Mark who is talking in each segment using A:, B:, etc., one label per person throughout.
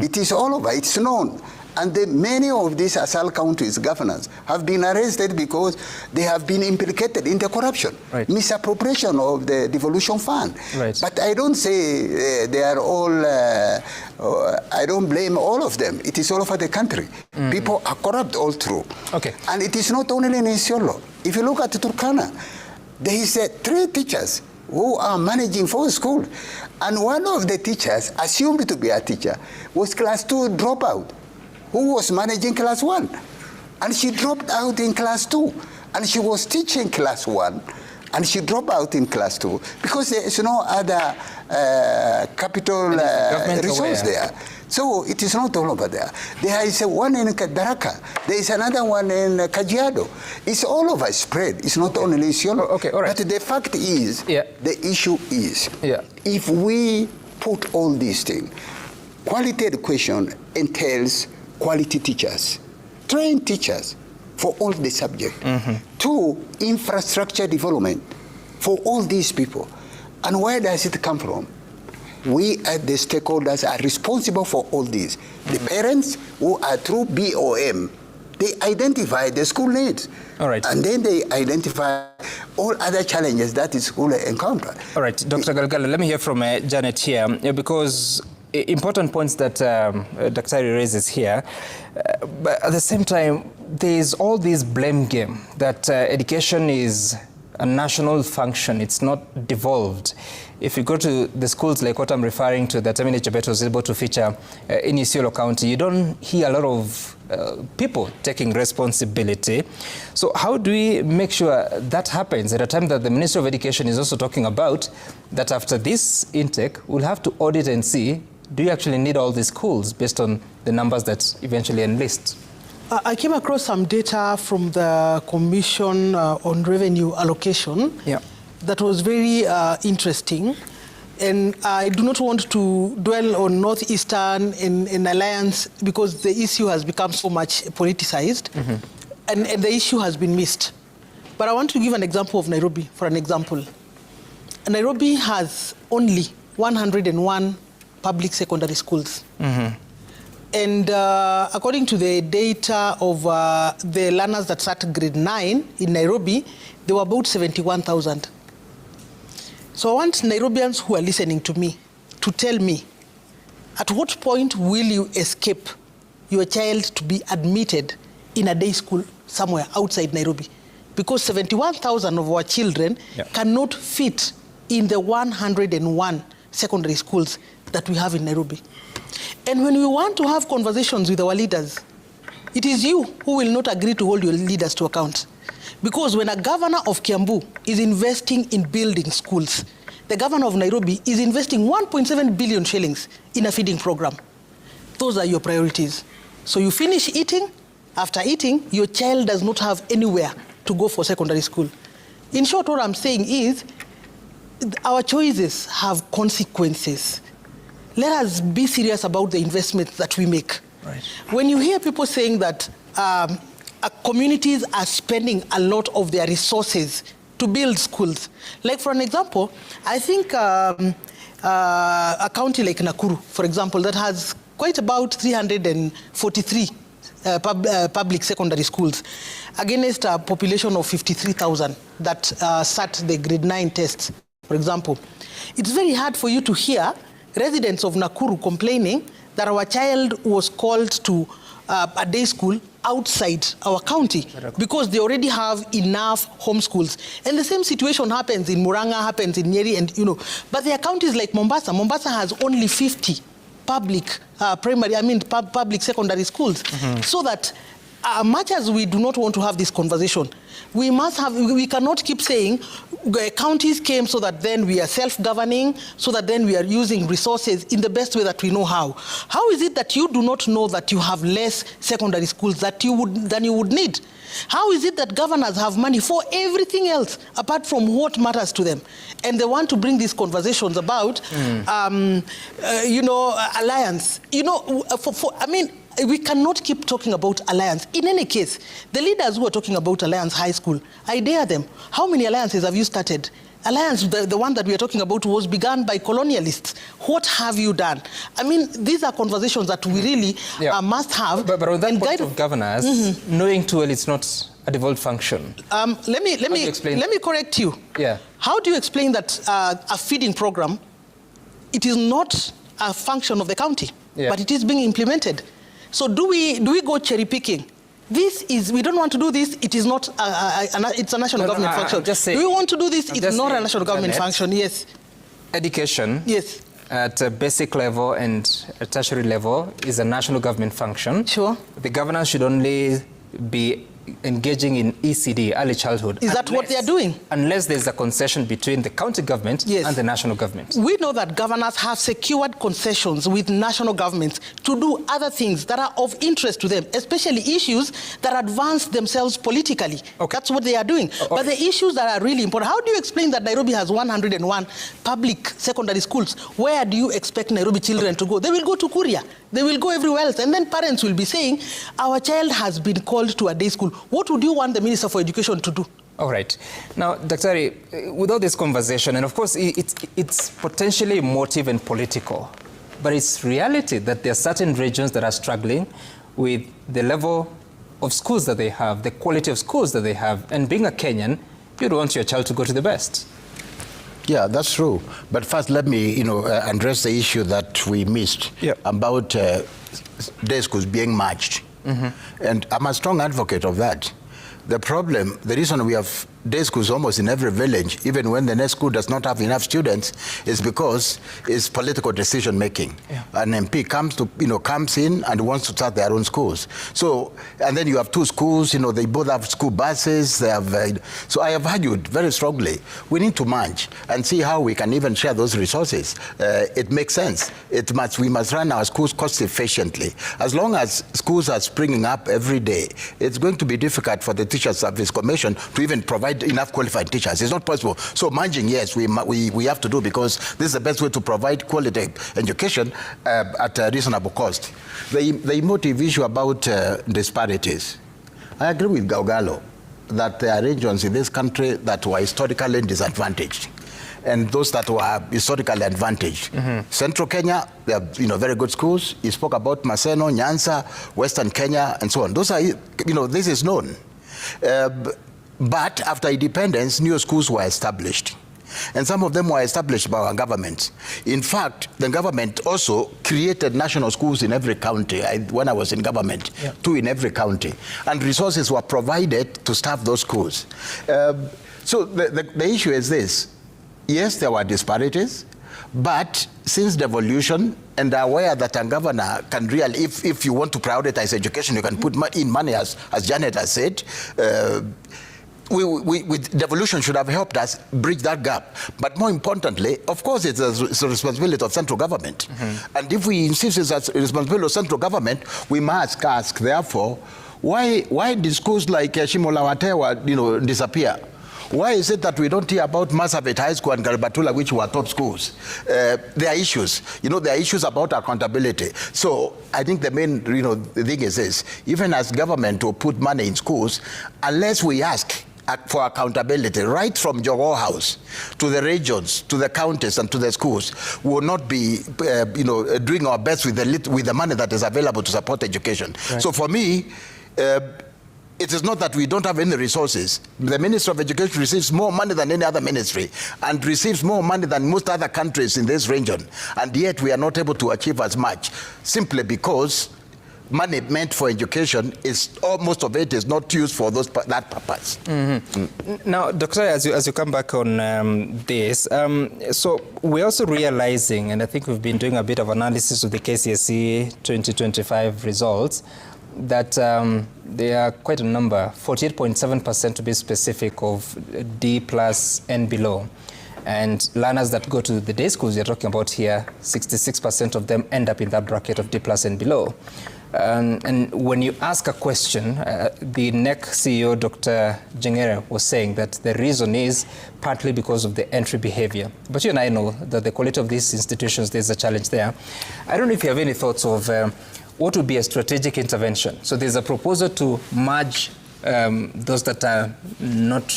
A: It is all over. It's known. And many of these Asal counties governors have been arrested because they have been implicated in the corruption, misappropriation of the devolution fund. But I don't say they are all, I don't blame all of them. It is all over the country. People are corrupt all through. And it is not only in Isiolo. If you look at Turkana, there is 3 teachers who are managing 4 schools. And one of the teachers, assumed to be a teacher, was class 2 dropout, who was managing class 1. And she dropped out in class 2. And she was teaching class 1. And she dropped out in class 2 because there is no other capital resource there. So it is not all over there. There is one in Daraka. There is another one in Kajiado. It's all over spread. It's not only Isiolo. But the fact is, the issue is, if we put all these things, quality education entails quality teachers, trained teachers for all the subjects. 2, infrastructure development for all these people. And where does it come from? We as the stakeholders are responsible for all this. The parents who are through BOM, they identify the school needs. And then they identify all other challenges that the school encounter.
B: All right, Dr. Galgala, let me hear from Janet here, because important points that Dr. raises here, but at the same time, there's all this blame game that education is a national function. It's not devolved. If you go to the schools like what I'm referring to, that Amine Chebet was able to feature in Isiolo County, you don't hear a lot of people taking responsibility. So how do we make sure that happens at a time that the Minister of Education is also talking about that after this intake, we'll have to audit and see, do you actually need all these schools based on the numbers that eventually enlist?
C: I came across some data from the Commission on Revenue Allocation that was very interesting. And I do not want to dwell on Northeastern and Alliance because the issue has become so much politicized and the issue has been missed. But I want to give an example of Nairobi, for an example. Nairobi has only 101 public secondary schools. And according to the data of the learners that start grade 9 in Nairobi, there were about 71,000. So I want Nairobians who are listening to me to tell me, at what point will you escape your child to be admitted in a day school somewhere outside Nairobi? Because 71,000 of our children cannot fit in the 101 secondary schools that we have in Nairobi. And when we want to have conversations with our leaders, it is you who will not agree to hold your leaders to account. Because when a governor of Kiambu is investing in building schools, the governor of Nairobi is investing 1.7 billion shillings in a feeding program. Those are your priorities. So you finish eating, after eating, your child does not have anywhere to go for secondary school. In short, what I'm saying is, our choices have consequences. Let us be serious about the investments that we make. When you hear people saying that communities are spending a lot of their resources to build schools, like for an example, I think a county like Nakuru, for example, that has quite about 343 public secondary schools against a population of 53,000 that sat the grade 9 tests, for example. It's very hard for you to hear residents of Nakuru complaining that our child was called to a day school outside our county because they already have enough home schools. And the same situation happens in Muranga, happens in Nyeri, and but there are counties like Mombasa. Mombasa has only 50 public public secondary schools. So that much as we do not want to have this conversation, we cannot keep saying counties came so that then we are self-governing, so that then we are using resources in the best way that we know how. How is it that you do not know that you have less secondary schools than you would need? How is it that governors have money for everything else apart from what matters to them? And they want to bring these conversations about, alliance. We cannot keep talking about alliance. In any case, the leaders who are talking about alliance high school, I dare them. How many alliances have you started alliance, the one that we are talking about, was begun by colonialists. What have you done? I mean, these are conversations that we really must have.
B: But on that point of governance, knowing too well it's not a devolved function.
C: Let me correct you.
B: Yeah.
C: How do you explain that a feeding program, it is not a function of the county, but it is being implemented? So do we go cherry picking? We don't want to do this, it is not, it's a national government function. Do we want to do this, it's not a national government function, yes.
B: Education,
C: yes,
B: at a basic level and a tertiary level is a national government function.
C: Sure.
B: The governors should only be engaging in ECD, early childhood.
C: Is that what they are doing?
B: Unless there's a concession between the county government and the national government.
C: We know that governors have secured concessions with national governments to do other things that are of interest to them, especially issues that advance themselves politically. Okay. That's what they are doing. Okay. But the issues that are really important, how do you explain that Nairobi has 101 public secondary schools? Where do you expect Nairobi children to go? They will go to Kuria. They will go everywhere else. And then parents will be saying, our child has been called to a day school. What would you want the Minister for Education to do?
B: All right. Now, Dr. with all this conversation, and of course, it's potentially emotive and political, but it's reality that there are certain regions that are struggling with the level of schools that they have, the quality of schools that they have. And being a Kenyan, you'd want your child to go to the best.
D: Yeah, that's true. But first, let me, address the issue that we missed about day schools being merged. And I'm a strong advocate of that. The reason we have day schools almost in every village, even when the next school does not have enough students, is because it's political decision making. An MP comes in and wants to start their own schools. So, and then you have two schools, they both have school buses. They have, so I have argued very strongly, we need to merge and see how we can even share those resources. It makes sense. We must run our schools cost efficiently. As long as schools are springing up every day, it's going to be difficult for the Teachers Service Commission to even provide enough qualified teachers. It's not possible. So merging, yes, we have to do, because this is the best way to provide quality education at a reasonable cost. The emotive issue about disparities, I agree with Gaugalo that there are regions in this country that were historically disadvantaged, and those that were historically advantaged. Central Kenya, they have very good schools. He spoke about Maseno, Nyanza, Western Kenya, and so on. Those are, this is known. But after independence, new schools were established. And some of them were established by our government. In fact, the government also created national schools in every county. When I was in government, 2 in every county. And resources were provided to staff those schools. So the issue is this. Yes, there were disparities, but since devolution, and aware that a governor can really, if you want to prioritize education, you can put in money, as Janet has said. With devolution should have helped us bridge that gap. But more importantly, of course, it's a responsibility of central government. And if we insist it's a responsibility of central government, we must ask, therefore, why did schools like Shimolawatewa, disappear? Why is it that we don't hear about Marsabit High School and Garibatula, which were top schools? There are issues. There are issues about accountability. So I think the main, the thing is this: even as government to put money in schools, unless we ask for accountability, right from Jogo House to the regions, to the counties, and to the schools, we will not be, doing our best with the money that is available to support education. Right. So for me, it is not that we don't have any resources. The Ministry of Education receives more money than any other ministry and receives more money than most other countries in this region. And yet we are not able to achieve as much, simply because money meant for education most of it is not used for that purpose.
B: Now, Doctor, as you come back on this, so we're also realizing, and I think we've been doing a bit of analysis of the KCSE 2025 results, that there are quite a number, 48.7% to be specific, of D+ and below. And learners that go to the day schools you're talking about here, 66% of them end up in that bracket of D+ and below. And when you ask a question, the NEC CEO, Dr. Jengere, was saying that the reason is partly because of the entry behavior. But you and I know that the quality of these institutions, there's a challenge there. I don't know if you have any thoughts of what would be a strategic intervention. So there's a proposal to merge those that are not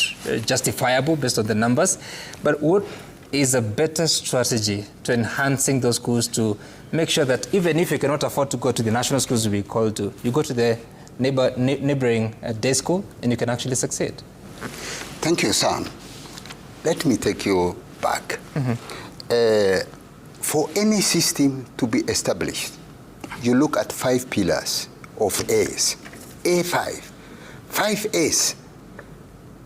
B: justifiable based on the numbers. But what is a better strategy to enhancing those schools to make sure that even if you cannot afford to go to the national schools we call to, you go to the neighboring day school and you can actually succeed?
A: Thank you, Sam. Let me take you back. For any system to be established, you look at 5 pillars of A's. A5. 5 A's.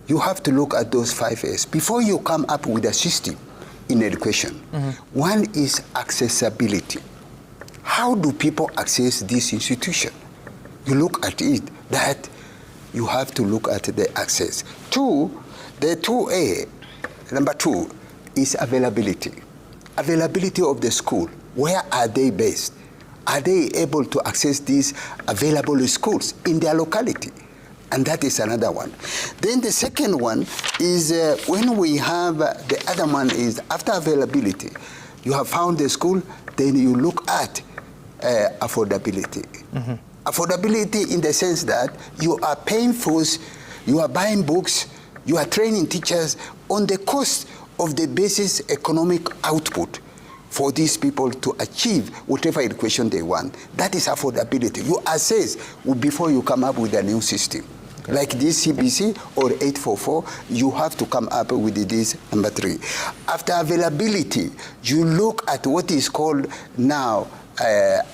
A: You have to look at those 5 A's before you come up with a system in education. One is accessibility. How do people access this institution? You look at it, that you have to look at the access. 2, the 2A, number 2, is availability. Availability of the school. Where are they based? Are they able to access these available schools in their locality? And that is another one. Then the second one is when we have, the other one is after availability, you have found the school, then you look at affordability. Affordability in the sense that you are paying fees, you are buying books, you are training teachers on the cost of the basis economic output for these people to achieve whatever education they want. That is affordability. You assess before you come up with a new system. Like this CBC or 844, you have to come up with this number 3. After availability, you look at what is called now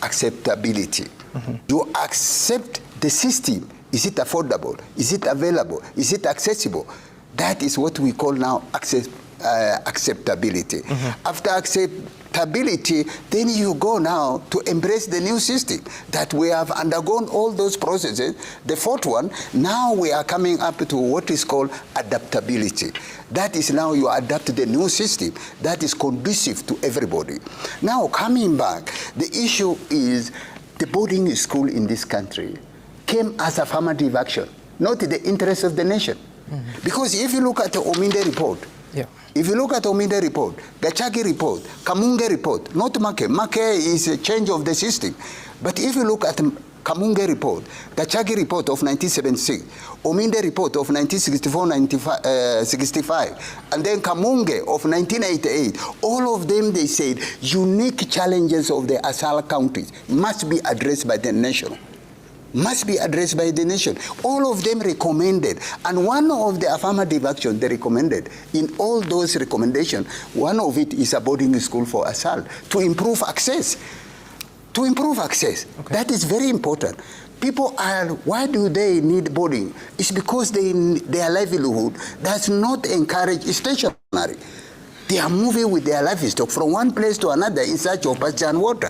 A: acceptability. You accept the system. Is it affordable? Is it available? Is it accessible? That is what we call now acceptability. After acceptability, then you go now to embrace the new system that we have undergone all those processes. The 4th one, now we are coming up to what is called adaptability. That is now you adapt to the new system that is conducive to everybody. Now coming back, the issue is the boarding school in this country came as affirmative action, not the interest of the nation. Because if you look at the Ominde report, if you look at Ominde report, Gachagi report, Kamunge report, not Make. Make is a change of the system. But if you look at Kamunge report, Gachagi report of 1976, Ominde report of 1964-65, and then Kamunge of 1988, all of them, they said, unique challenges of the Asal counties must be addressed by the nation. Must be addressed by the nation. All of them recommended. And one of the affirmative action they recommended, in all those recommendations, one of it is a boarding school for Asal to improve access. To improve access. Okay. That is very important. People are, why do they need boarding? It's because their livelihood does not encourage stationary. They are moving with their livestock from one place to another in search of pasture and water.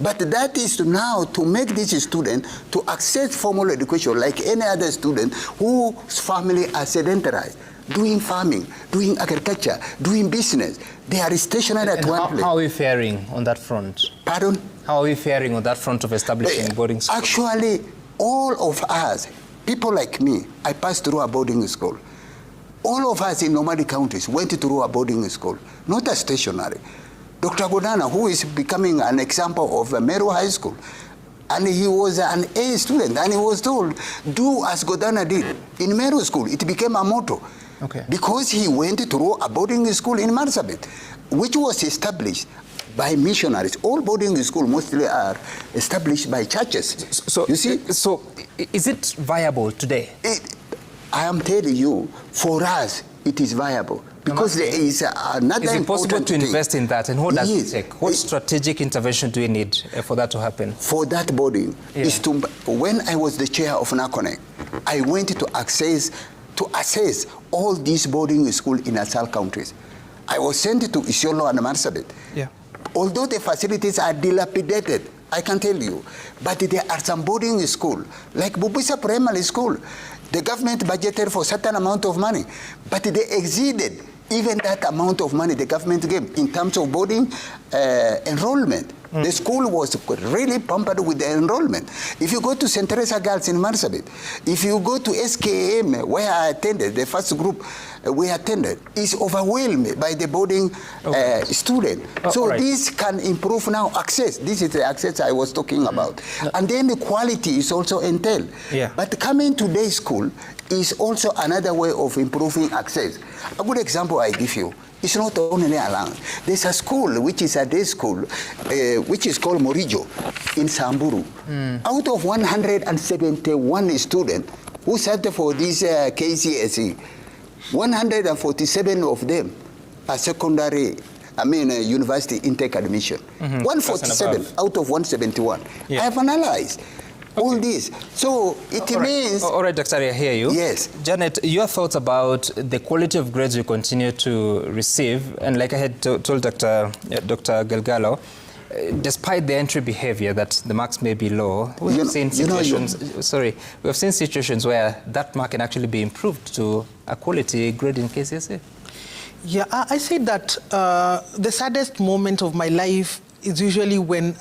A: But that is now to make this student to access formal education like any other student whose family are sedentarized, doing farming, doing agriculture, doing business. They are stationary at one place.
B: How are we faring on that front?
A: Pardon?
B: How are we faring on that front of establishing boarding schools?
A: Actually, all of us, people like me, I passed through a boarding school. All of us in nomadic counties went through a boarding school, not a stationary. Dr. Godana, who is becoming an example of Meru High School, and he was an A student, and he was told, do as Godana did. In Meru School, it became a motto. Okay. Because he went through a boarding school in Marsabit, which was established by missionaries. All boarding schools mostly are established by churches.
B: So,
A: you see?
B: So, is it viable today?
A: I am telling you, for us, it is viable. Because there is another
B: Is it possible to invest in that? And what does
A: it
B: take? What strategic intervention do we need for that to happen?
A: For that boarding, is to, when I was the chair of NACONEC, I went to assess all these boarding schools in Asal counties. I was sent to Isiolo and Marsabit. Although the facilities are dilapidated, I can tell you, but there are some boarding schools, like Bubisa Primary School. The government budgeted for a certain amount of money, but they exceeded even that amount of money the government gave in terms of boarding enrollment. The school was really pampered with the enrollment. If you go to St. Teresa Girls in Marsabit, if you go to SKM, where I attended the first group we attended is overwhelmed by the boarding student. So this can improve now access. This is the access I was talking about. And then the quality is also entailed. But coming to day school is also another way of improving access. A good example I give you. It's not only allowed. There's a school, which is a day school, which is called Morijo in Samburu. Out of 171 students who sat for this KCSE, 147 of them are secondary, university intake admission. 147 out of 171. I have analyzed all this. So it means...
B: All right, Dr. I hear you.
A: Yes.
B: Janet, your thoughts about the quality of grades we continue to receive, and like I had told Dr. Galgalo, despite the entry behavior that the marks may be low, we've seen situations, we've seen situations where that mark can actually be improved to a quality grade in KCSE.
C: Yeah, I say that the saddest moment of my life is usually when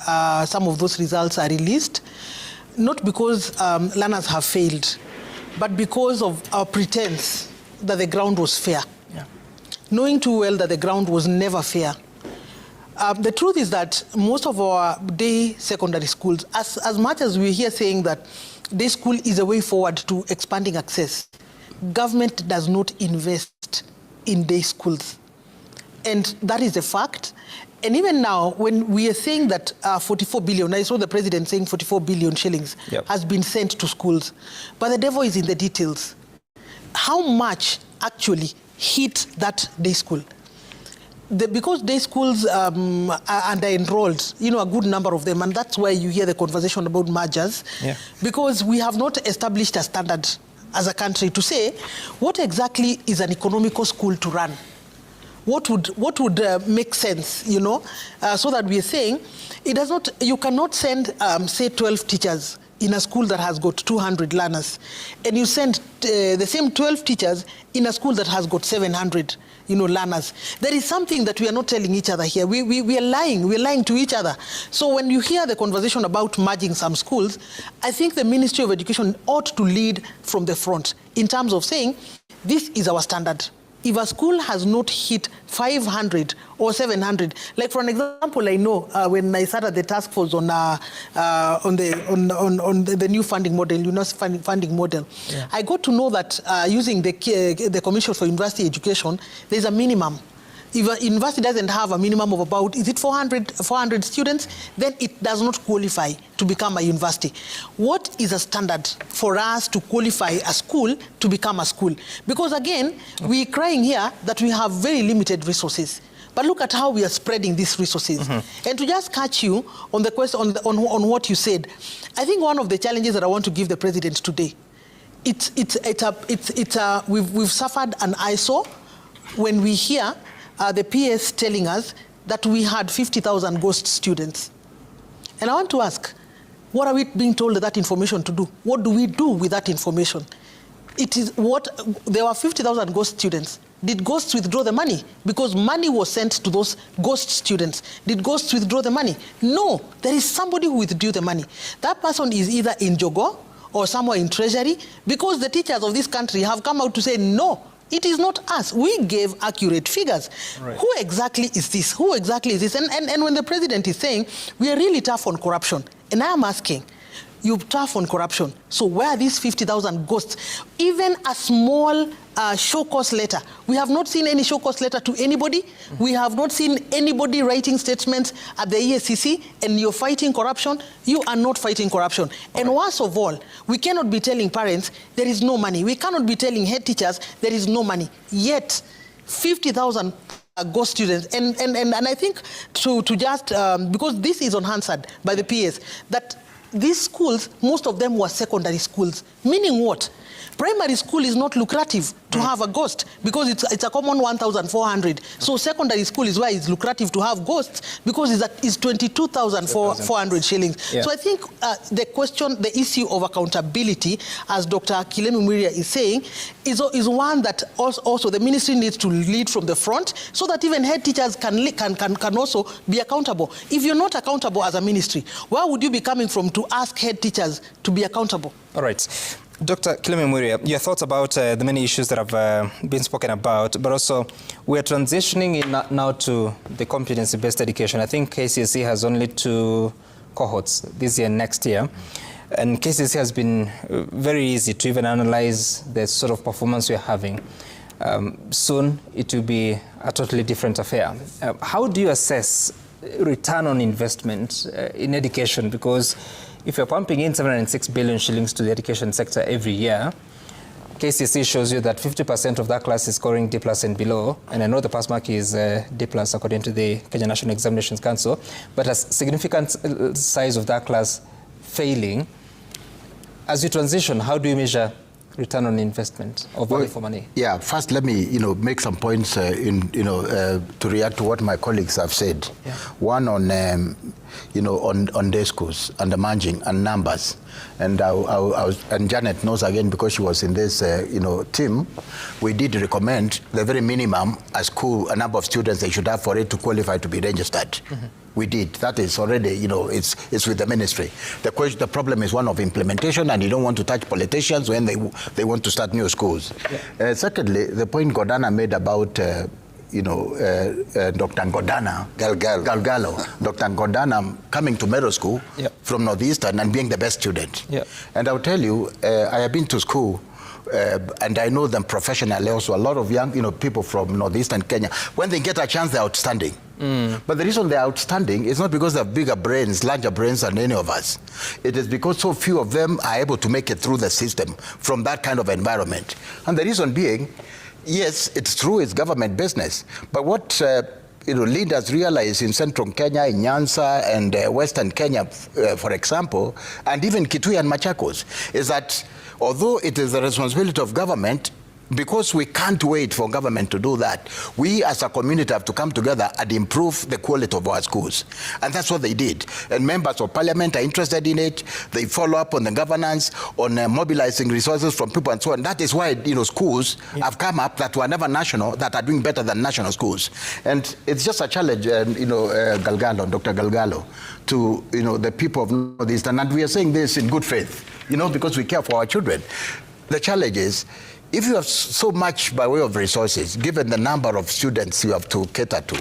C: some of those results are released, not because learners have failed, but because of our pretense that the ground was fair. Knowing too well that the ground was never fair. The truth is that most of our day secondary schools, as much as we're here saying that day school is a way forward to expanding access, government does not invest in day schools. And that is a fact. And even now, when we are saying that 44 billion, I saw the president saying 44 billion shillings has been sent to schools. But the devil is in the details. How much actually hit that day school? Because day schools are under-enrolled, a good number of them, and that's why you hear the conversation about mergers, because we have not established a standard as a country to say what exactly is an economical school to run. What would make sense, so that we are saying you cannot send, say, 12 teachers in a school that has got 200 learners, and you send the same 12 teachers in a school that has got 700 learners. There is something that we are not telling each other here. We are lying. We are lying to each other. So when you hear the conversation about merging some schools, I think the Ministry of Education ought to lead from the front in terms of saying, this is our standard. If a school has not hit 500 or 700, like for an example, I know when I started the task force on the new funding model, funding model, I got to know that using the Commission for University Education, there's a minimum. If a university doesn't have a minimum of about, is it 400 students, then it does not qualify to become a university. What is a standard for us to qualify a school to become a school? Because again, we're crying here that we have very limited resources. But look at how we are spreading these resources. And to just catch you on the question, on what you said, I think one of the challenges that I want to give the president today, we've suffered an eyesore when we hear the PS telling us that we had 50,000 ghost students. And I want to ask, what are we being told that information to do? What do we do with that information? There were 50,000 ghost students. Did ghosts withdraw the money? Because money was sent to those ghost students. Did ghosts withdraw the money? No, there is somebody who withdrew the money. That person is either in Jogo or somewhere in Treasury, because the teachers of this country have come out to say, no, it is not us. We gave accurate figures. Who exactly is this? Who exactly is this? And when the president is saying, we are really tough on corruption, and I am asking, you're tough on corruption, so where are these 50,000 ghosts? Even a small show cause letter. We have not seen any show cause letter to anybody. We have not seen anybody writing statements at the EACC, and you're fighting corruption. You are not fighting corruption. And worst of all, we cannot be telling parents there is no money. We cannot be telling head teachers there is no money. Yet, 50,000 ghost students. And I think to just, because this is unanswered by the PS, that these schools, most of them were secondary schools. Meaning what? Primary school is not lucrative to have a ghost because it's a common 1,400. So secondary school is why it's lucrative to have ghosts because it's 22,400 shillings. So I think the issue of accountability, as Dr. Kilemi Mwiria is saying, is one that also the ministry needs to lead from the front so that even head teachers can also be accountable. If you're not accountable as a ministry, where would you be coming from to ask head teachers to be accountable?
B: All right. Dr. Kileme Muria, your thoughts about the many issues that have been spoken about, but also we're transitioning in now to the competency-based education. I think KCSE has only 2 cohorts, this year and next year. And KCSE has been very easy to even analyze the sort of performance we're having. Soon, it will be a totally different affair. How do you assess return on investment in education? Because if you're pumping in 706 billion shillings to the education sector every year, KCSE shows you that 50% of that class is scoring D+ and below, and I know the pass mark is D+ according to the Kenya National Examinations Council, but a significant size of that class failing. As you transition, how do you measure return on investment or value for money?
D: Yeah, first let me make some points to react to what my colleagues have said. Yeah. One on on day schools and the managing and numbers, and and Janet knows again because she was in this team. We did recommend the very minimum a school, a number of students they should have for it to qualify to be registered. Mm-hmm. We did. That is already, it's with the ministry. The problem is one of implementation, and you don't want to touch politicians when they want to start new schools. Yeah. Secondly, the point Godana made about, Dr. Godana, Galgalo, Dr. Godana coming to middle school from Northeastern and being the best student. Yeah. And I'll tell you, I have been to school, and I know them professionally also. A lot of young people from Northeastern Kenya, when they get a chance, they're outstanding. Mm. But the reason they're outstanding is not because they have bigger brains, larger brains than any of us. It is because so few of them are able to make it through the system from that kind of environment. And the reason being, yes, it's true, it's government business. But what leaders realize in Central Kenya, in Nyanza, and Western Kenya, for example, and even Kitui and Machakos, is that although it is the responsibility of government, because we can't wait for government to do that, we as a community have to come together and improve the quality of our schools. And that's what they did. And members of parliament are interested in it. They follow up on the governance, on mobilizing resources from people and so on. That is why schools have come up that were never national, that are doing better than national schools. And it's just a challenge, Galgalo, Dr. Galgalo, to the people of Northeastern. And we are saying this in good faith, because we care for our children. The challenge is, if you have so much by way of resources, given the number of students you have to cater to,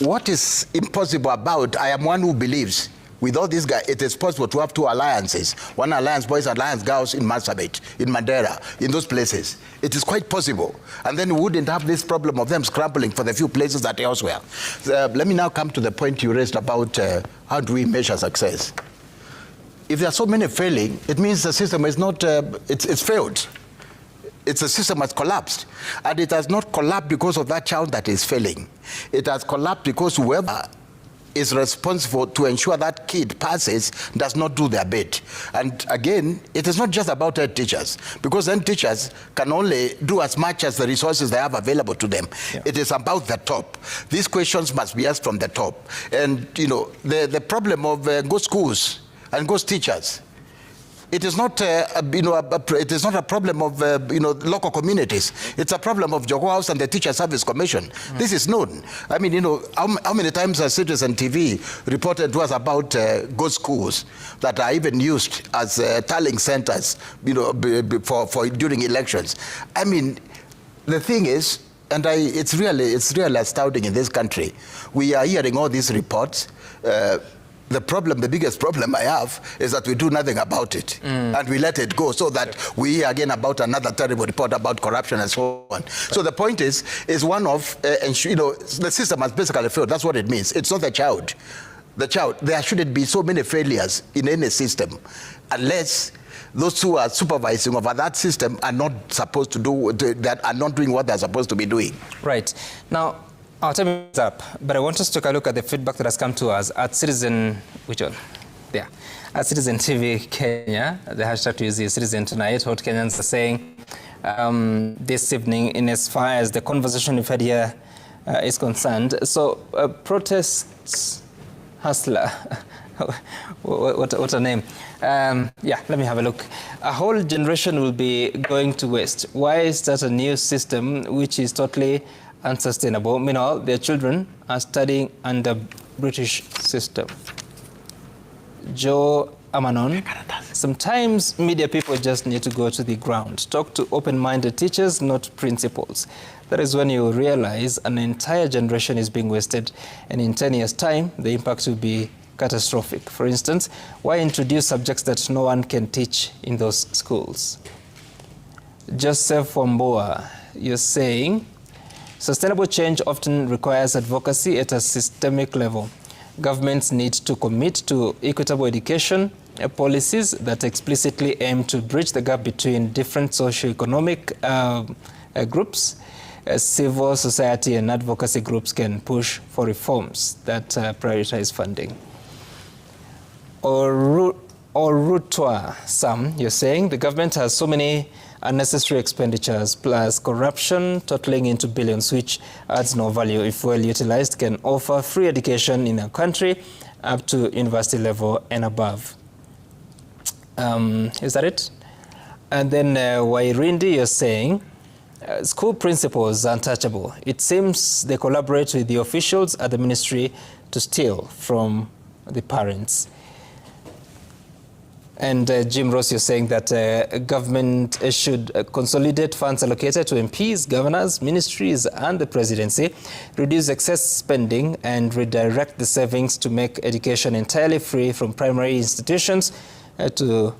D: what is impossible about, I am one who believes, with all these guys, it is possible to have 2 alliances. One alliance boys, alliance girls in Marsabit, in Mandera, in those places. It is quite possible. And then we wouldn't have this problem of them scrambling for the few places that are elsewhere. Let me now come to the point you raised about how do we measure success. If there are so many failing, it means the system is not, it's failed. It's a system has collapsed. And it has not collapsed because of that child that is failing. It has collapsed because whoever is responsible to ensure that kid passes does not do their bit. And again, it is not just about head teachers, because then teachers can only do as much as the resources they have available to them. Yeah. It is about the top. These questions must be asked from the top. And the problem of ghost schools and ghost teachers, it is not, it is not a problem of local communities. It's a problem of Jogo House and the Teacher Service Commission. Mm. This is known. I mean, how many times has Citizen TV reported to us about ghost schools that are even used as tallying centers, for during elections? I mean, the thing is, and it's really astounding in this country. We are hearing all these reports. The biggest problem I have is that we do nothing about it. And we let it go so that we hear again about another terrible report about corruption and so on. So the point is one of, the system has basically failed. That's what it means. It's not the child. There shouldn't be so many failures in any system unless those who are supervising over that system are not supposed to do, that are not doing what they're supposed to be doing.
B: Right. Now, our time is up, but I want us to take a look at the feedback that has come to us at Citizen, which one? Yeah, at Citizen TV Kenya. The hashtag to use is Citizen Tonight. What Kenyans are saying this evening, in as far as the conversation we've had here is concerned. So, protests hustler. What a name. Yeah, let me have a look. A whole generation will be going to waste. Why is that a new system which is totally unsustainable? Meanwhile, their children are studying under British system. Joe Amanon Sometimes media people just need to go to the ground, talk to open-minded teachers, not principals. That is when you realize an entire generation is being wasted, and in 10 years' time, the impact will be catastrophic. For instance, why introduce subjects that no one can teach in those schools? Joseph Wamboa, you're saying, sustainable change often requires advocacy at a systemic level. Governments need to commit to equitable education policies that explicitly aim to bridge the gap between different socioeconomic groups. Civil society and advocacy groups can push for reforms that prioritize funding. Or Rutwa Sam, you're saying the government has so many unnecessary expenditures plus corruption totaling into billions, which adds no value if well utilized, can offer free education in a country up to university level and above. Is that it? And then Wairindi, you're saying school principals are untouchable. It seems they collaborate with the officials at the ministry to steal from the parents. And Jim Ross, you're saying that government should consolidate funds allocated to MPs, governors, ministries, and the presidency, reduce excess spending, and redirect the savings to make education entirely free from primary institutions to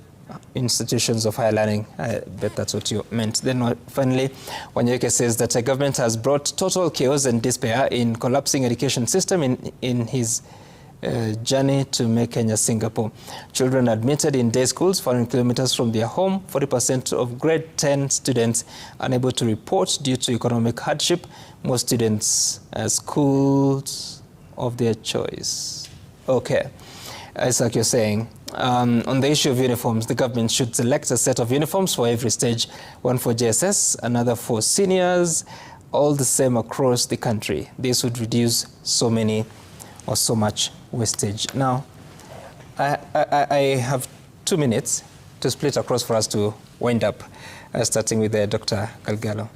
B: institutions of higher learning. I bet that's what you meant. Then finally, Wanyeke says that the government has brought total chaos and despair in collapsing education system in his journey to make Kenya Singapore. Children admitted in day schools 400 kilometers from their home, 40% of grade 10 students unable to report due to economic hardship. Most students schools of their choice. Okay, it's like you're saying. On the issue of uniforms, the government should select a set of uniforms for every stage, one for JSS, another for seniors, all the same across the country. This would reduce so much wastage. Now, I have 2 minutes to split across for us to wind up, starting with Dr. Galgalo.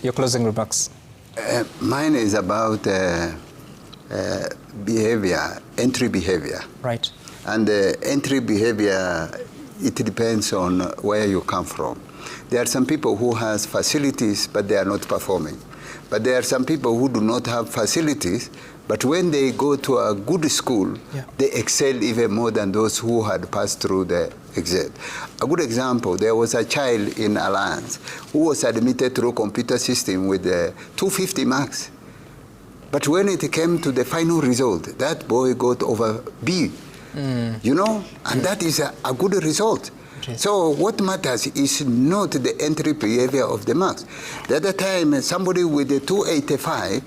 B: Your closing remarks.
A: Mine is about behavior, entry behavior.
B: Right.
A: And entry behavior, it depends on where you come from. There are some people who has facilities, but they are not performing. But there are some people who do not have facilities, but when they go to a good school, they excel even more than those who had passed through the exam. A good example, there was a child in Alliance who was admitted through computer system with 250 marks. But when it came to the final result, that boy got over B, you know, and that is a good result. So what matters is not the entry behavior of the marks. The other time, somebody with a 285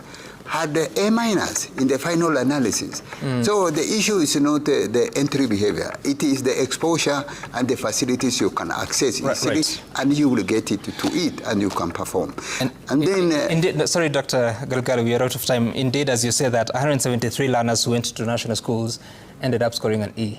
A: had A- in the final analysis. So the issue is not the entry behavior. It is the exposure and the facilities you can access easily, and you will get it to it, and you can perform. And then...
B: indeed, sorry, Dr. Galgalo, we are out of time. Indeed, as you say that 173 learners who went to national schools ended up scoring an E.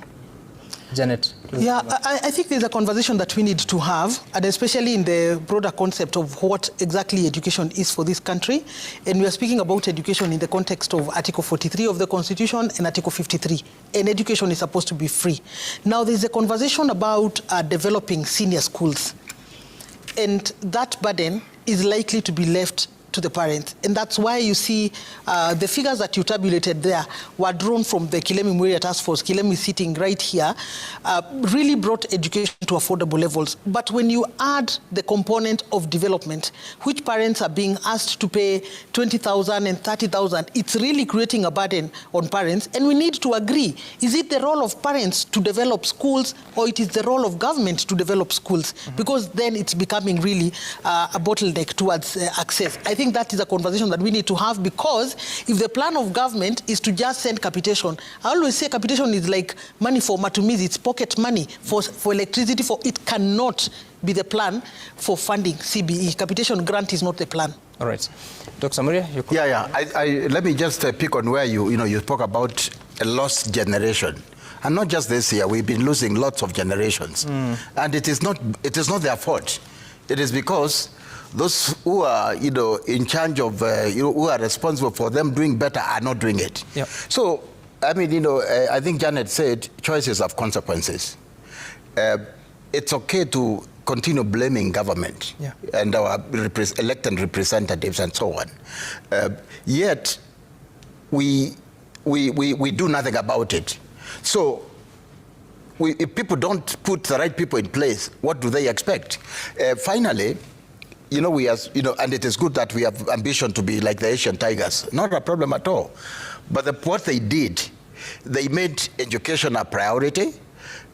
B: Janet?
C: Yeah, I think there's a conversation that we need to have, and especially in the broader concept of what exactly education is for this country. And we are speaking about education in the context of Article 43 of the Constitution and Article 53. And education is supposed to be free. Now, there's a conversation about developing senior schools. And that burden is likely to be left to the parents. And that's why you see the figures that you tabulated there were drawn from the Kilemi Mweria Task Force. Kilemi sitting right here, really brought education to affordable levels. But when you add the component of development, which parents are being asked to pay 20,000 and 30,000, it's really creating a burden on parents. And we need to agree, is it the role of parents to develop schools, or it is the role of government to develop schools? Because then it's becoming really a bottleneck towards access. I think that is a conversation that we need to have, because if the plan of government is to just send capitation, I always say capitation is like money for matumizi, it's pocket money for electricity. It cannot be the plan for funding CBE. Capitation grant is not the plan.
B: All right. Dr. Maria?
D: Let me just pick on where you spoke about a lost generation. And not just this year, we've been losing lots of generations. And it is not their fault. It is because those who are, in charge of, who are responsible for them doing better are not doing it.
B: Yep.
D: So, I mean, I think Janet said choices have consequences. it's okay to continue blaming government and our elected representatives and so on. Yet, we do nothing about it. So, if people don't put the right people in place, what do they expect? Finally, and it is good that we have ambition to be like the Asian tigers. Not a problem at all. But what they did, they made education a priority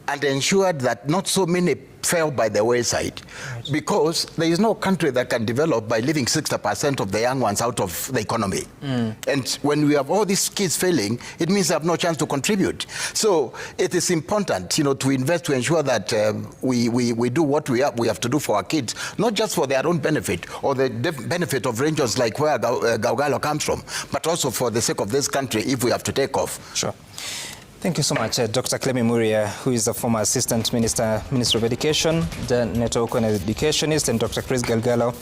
D: and ensured that not so many fell by the wayside. Right. Because there is no country that can develop by leaving 60% of the young ones out of the economy. And when we have all these kids failing, it means they have no chance to contribute. So it is important, to invest to ensure that we do what we have to do for our kids, not just for their own benefit or the benefit of regions like where Gaugalo comes from, but also for the sake of this country if we have to take off.
B: Sure. Thank you so much, Dr. Clement Muria, who is the former Assistant Minister of Education, Janet Ouko, an educationist, and Dr. Chris Galgalo,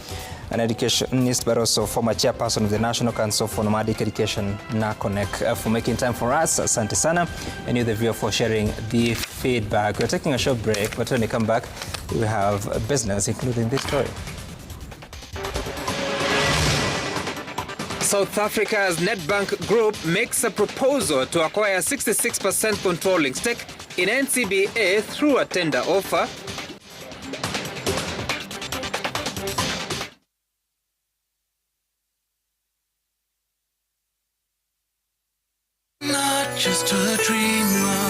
B: an educationist, but also former chairperson of the National Council for Nomadic Education, NACONEC, for making time for us. Asante sana, and you, the viewer, for sharing the feedback. We're taking a short break, but when we come back, we have business, including this story. South Africa's Nedbank Group makes a proposal to acquire 66% controlling stake in NCBA through a tender offer.
E: Not just a dreamer.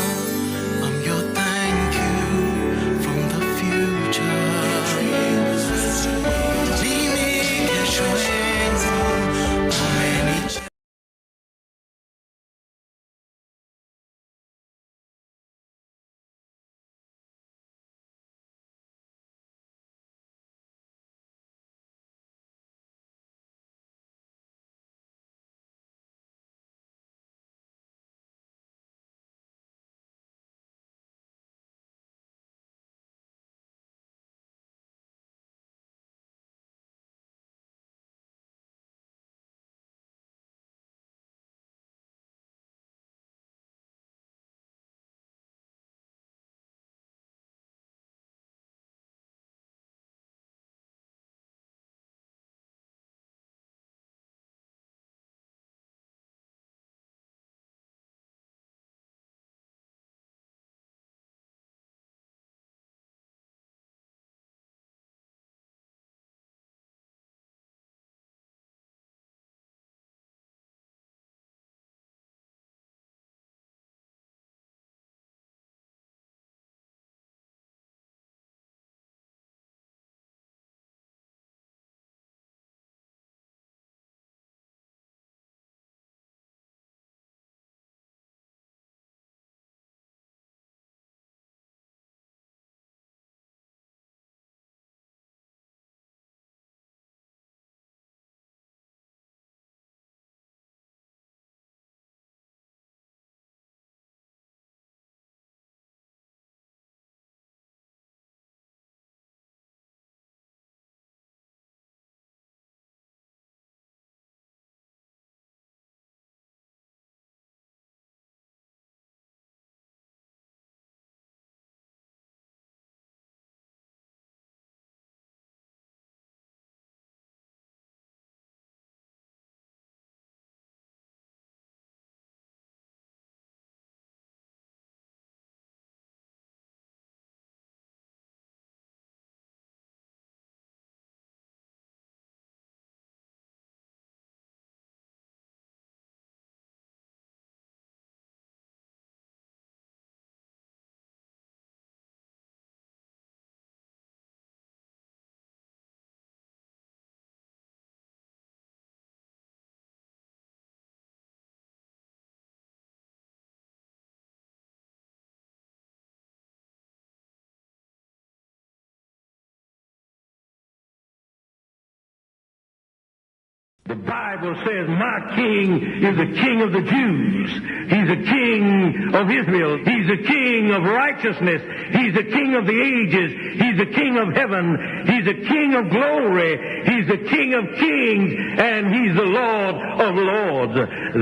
F: The Bible says, my king is the king of the Jews. He's the king of Israel. He's the king of righteousness. He's the king of the ages. He's the king of heaven. He's the king of glory. He's the king of kings. And he's the Lord of lords.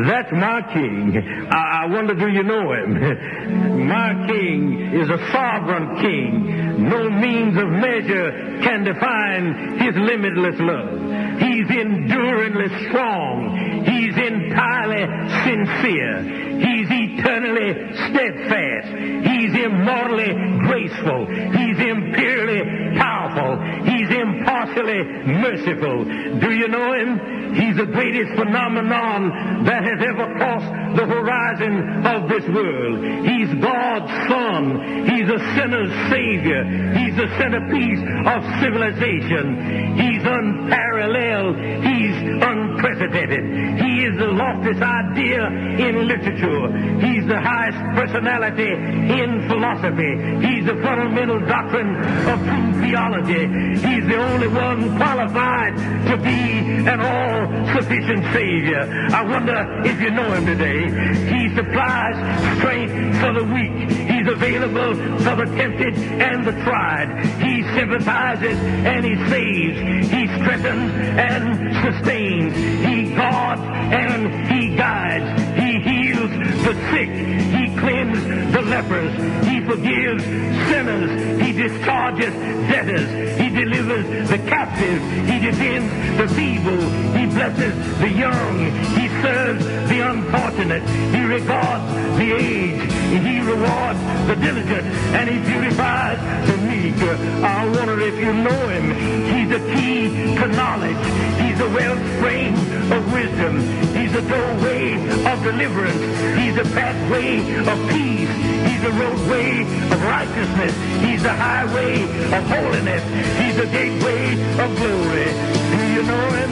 F: That's my king. I wonder, do you know him? My king is a sovereign king. No means of measure can define his limitless love. He's enduringly strong. He's entirely sincere. He's eternally steadfast. He's immortally graceful. He's imperially powerful. He's impartially merciful. Do you know him? He's the greatest phenomenon that has ever crossed the horizon of this world. He's God's Son. He's a sinner's Savior. He's the centerpiece of civilization. He's unparalleled. He's unprecedented. He is the loftiest idea in literature. He's the highest personality in philosophy. He's the fundamental doctrine of true theology. He's the only one qualified to be an all-sufficient Savior. I wonder if you know him today. He supplies strength for the weak. He's available for the tempted and the tried. He sympathizes and he saves. He strengthens and sustains. He guards and he guides. He heals the sick. He cleanses the lepers. He forgives sinners. He discharges debtors. He delivers the captive. He defends the feeble. He blesses the young. He serves the unfortunate. He regards the aged. He rewards the diligent. And he purifies the meek. I wonder if you know him. He's the key to knowledge. He's the wellspring of wisdom. He's the doorway of deliverance. He's the pathway of peace. He's the roadway of righteousness. He's the highway of holiness. He's the gateway of glory. Do you know him?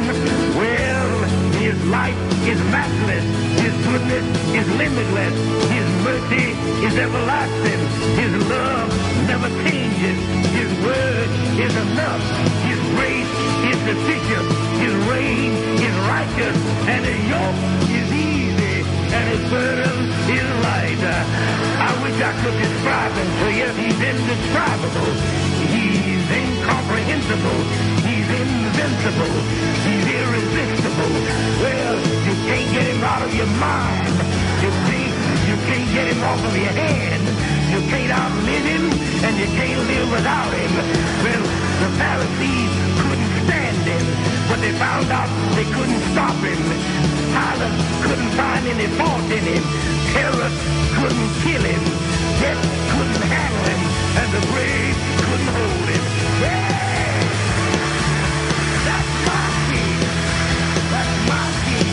F: Well, his life is matchless. His goodness is limitless. His mercy is everlasting. His love never changes. His word is enough. His grace is sufficient. His reign is righteous. And his yoke is easy. And his burden is light. I wish I could describe him to you. He's indescribable. He's incomprehensible. He's invincible. He's irresistible. Well, you can't get him out of your mind. You can't get him off of your hand. You can't outlive him, and you can't live without him. Well, the Pharisees couldn't stand him, but they found out they couldn't stop him. Pilate couldn't find any fault in him. Herod couldn't kill him. Death couldn't handle him, and the grave couldn't hold him. Yeah! That's my king. That's my king.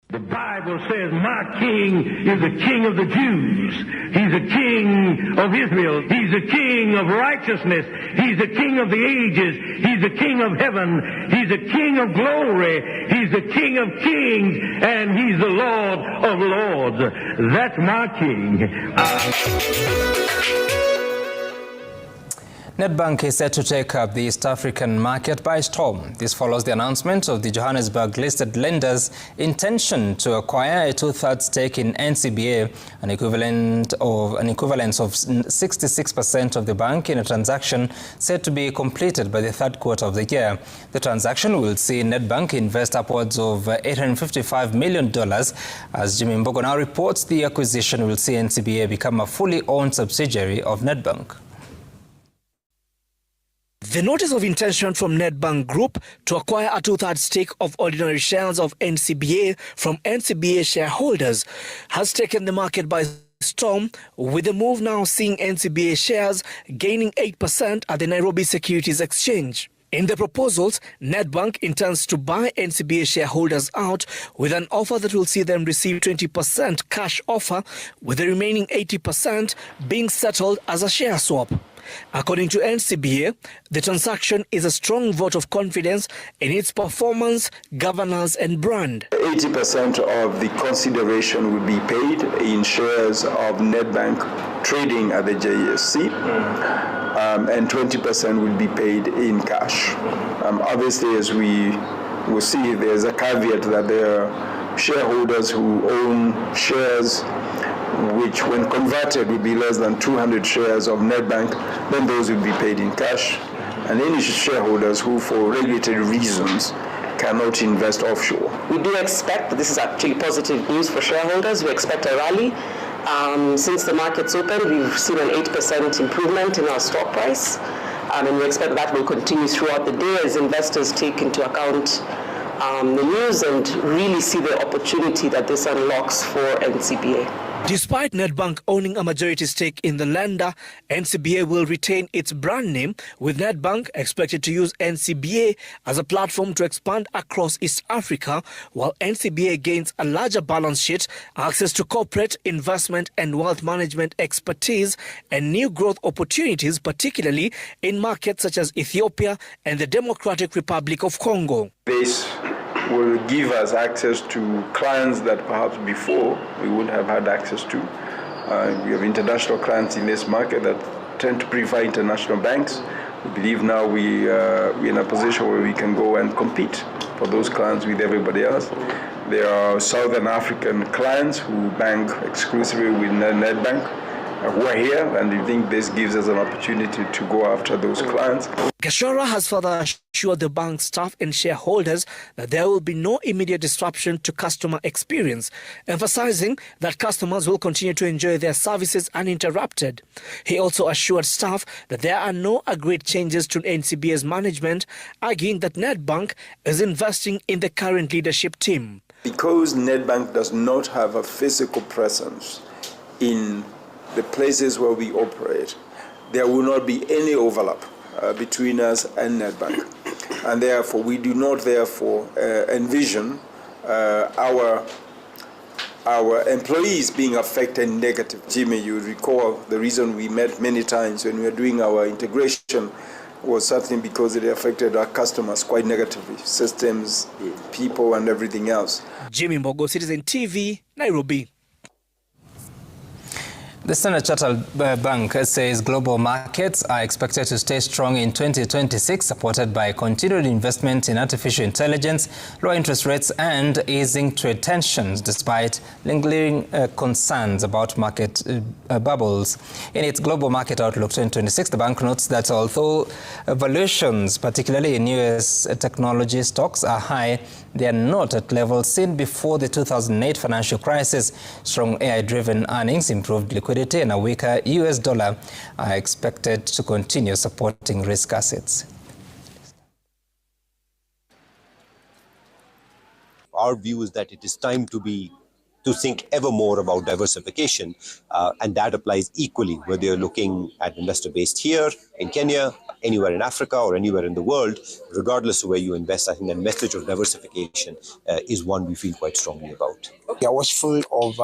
F: The Bible says, my king is the king of the Jews. He's the king of Israel. He's the king of righteousness. He's the king of the ages. He's the king of heaven. He's the king of glory. He's the king of kings. And he's the Lord of lords. That's my king.
B: Nedbank is set to take up the East African market by storm. This follows the announcement of the Johannesburg-listed lender's intention to acquire a 2/3 stake in NCBA, an equivalence of 66% of the bank, in a transaction set to be completed by the third quarter of the year. The transaction will see Nedbank invest upwards of $855 million. As Jimmy Mbogo now reports, the acquisition will see NCBA become a fully owned subsidiary of Nedbank.
G: The notice of intention from Nedbank Group to acquire a 2/3 stake of ordinary shares of NCBA from NCBA shareholders has taken the market by storm, with the move now seeing NCBA shares gaining 8% at the Nairobi Securities Exchange. In the proposals, Nedbank intends to buy NCBA shareholders out with an offer that will see them receive 20% cash offer, with the remaining 80% being settled as a share swap. According to NCBA, the transaction is a strong vote of confidence in its performance, governance and brand.
H: 80% of the consideration will be paid in shares of Nedbank trading at the JSC. and 20% will be paid in cash. Obviously, as we will see, there's a caveat that there are shareholders who own shares which, when converted, would be less than 200 shares of Nedbank. Then those will be paid in cash. And any shareholders who, for regulatory reasons, cannot invest offshore.
I: We do expect that this is actually positive news for shareholders. We expect a rally. Since the market's opened, we've seen an 8% improvement in our stock price, and we expect that will continue throughout the day as investors take into account the news and really see the opportunity that this unlocks for NCBA.
G: Despite Nedbank owning a majority stake in the lender, NCBA will retain its brand name, with Nedbank expected to use NCBA as a platform to expand across East Africa, while NCBA gains a larger balance sheet, access to corporate, investment and wealth management expertise, and new growth opportunities, particularly in markets such as Ethiopia and the Democratic Republic of Congo.
H: This will give us access to clients that perhaps before we wouldn't have had access to. We have international clients in this market that tend to prefer international banks. We believe now we're in a position where we can go and compete for those clients with everybody else. There are Southern African clients who bank exclusively with Nedbank, who are here, and we think this gives us an opportunity to go after those clients.
G: Gashora has further assured the bank staff and shareholders that there will be no immediate disruption to customer experience, emphasizing that customers will continue to enjoy their services uninterrupted. He also assured staff that there are no agreed changes to NCBA's management, arguing that Nedbank is investing in the current leadership team.
H: Because Nedbank does not have a physical presence in the places where we operate, there will not be any overlap between us and Nedbank. And therefore, we do not envision our employees being affected negatively. Jimmy, you recall the reason we met many times when we were doing our integration was certainly because it affected our customers quite negatively, systems, people, and everything else.
G: Jimmy Mbogo, Citizen TV, Nairobi.
B: The Standard Chartered Bank says global markets are expected to stay strong in 2026, supported by continued investment in artificial intelligence, low interest rates and easing trade tensions, despite lingering concerns about market bubbles. In its Global Market Outlook 2026, the bank notes that although valuations, particularly in US technology stocks, are high, they are not at levels seen before the 2008 financial crisis. Strong AI-driven earnings, improved liquidity and a weaker US dollar are expected to continue supporting risk assets.
J: Our view is that it is time to think ever more about diversification, and that applies equally whether you're looking at investor based here in Kenya, anywhere in Africa or anywhere in the world. Regardless of where you invest, I think that message of diversification is one we feel quite strongly about.
K: We are watchful of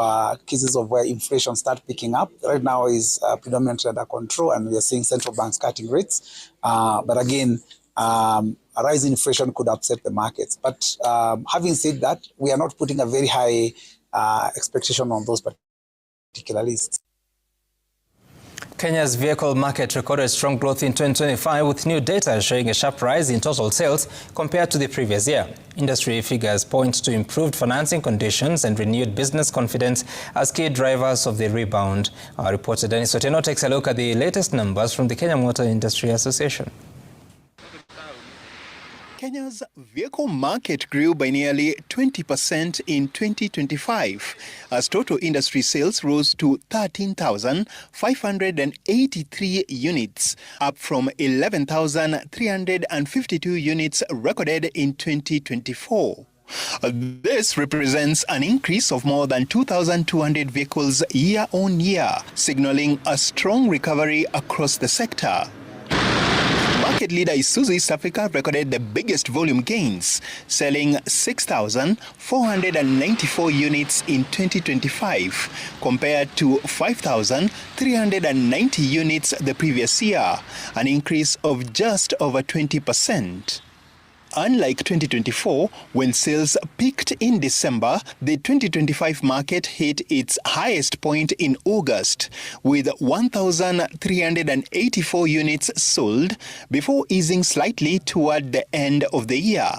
K: cases of where inflation starts picking up. Right now is predominantly under control, and we are seeing central banks cutting rates. But again, a rise in inflation could upset the markets. But having said that, we are not putting a very high expectation on those particular lists.
B: Kenya's vehicle market recorded strong growth in 2025, with new data showing a sharp rise in total sales compared to the previous year. Industry figures point to improved financing conditions and renewed business confidence as key drivers of the rebound. Our reporter Dennis Oteno takes a look at the latest numbers from the Kenya Motor Industry Association.
L: Kenya's vehicle market grew by nearly 20% in 2025, as total industry sales rose to 13,583 units, up from 11,352 units recorded in 2024. This represents an increase of more than 2,200 vehicles year on year, signaling a strong recovery across the sector. Market leader Isuzu East Africa recorded the biggest volume gains, selling 6,494 units in 2025, compared to 5,390 units the previous year, an increase of just over 20%. unlike 2024, when sales peaked in December, the 2025 market hit its highest point in August, with 1,384 units sold before easing slightly toward the end of the year.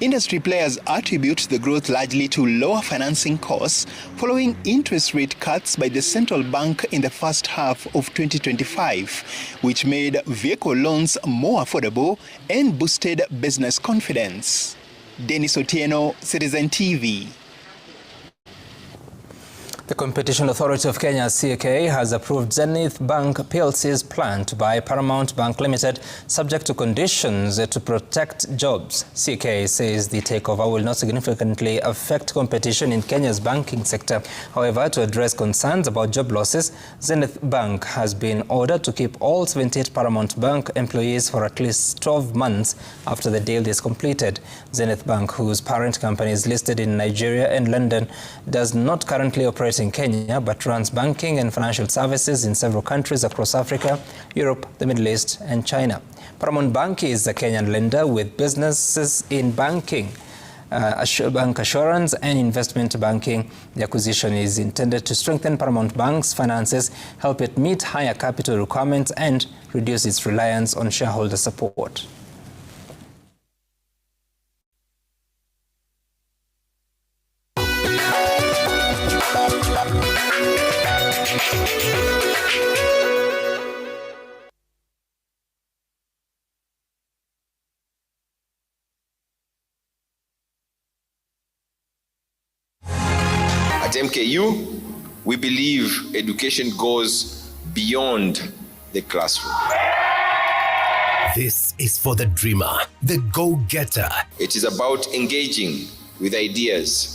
L: Industry players attribute the growth largely to lower financing costs following interest rate cuts by the central bank in the first half of 2025, which made vehicle loans more affordable and boosted business confidence. Dennis Otieno, Citizen TV.
B: The Competition Authority of Kenya, CAK, has approved Zenith Bank PLC's plan to buy Paramount Bank Limited, subject to conditions to protect jobs. CAK says the takeover will not significantly affect competition in Kenya's banking sector. However, to address concerns about job losses, Zenith Bank has been ordered to keep all 78 Paramount Bank employees for at least 12 months after the deal is completed. Zenith Bank, whose parent company is listed in Nigeria and London, does not currently operate in Kenya, but runs banking and financial services in several countries across Africa, Europe, the Middle East, and China. Paramount Bank is a Kenyan lender with businesses in banking, bank assurance, and investment banking. The acquisition is intended to strengthen Paramount Bank's finances, help it meet higher capital requirements, and reduce its reliance on shareholder support.
M: At MKU, we believe education goes beyond the classroom.
N: This is for the dreamer, the go-getter.
M: It is about engaging with ideas,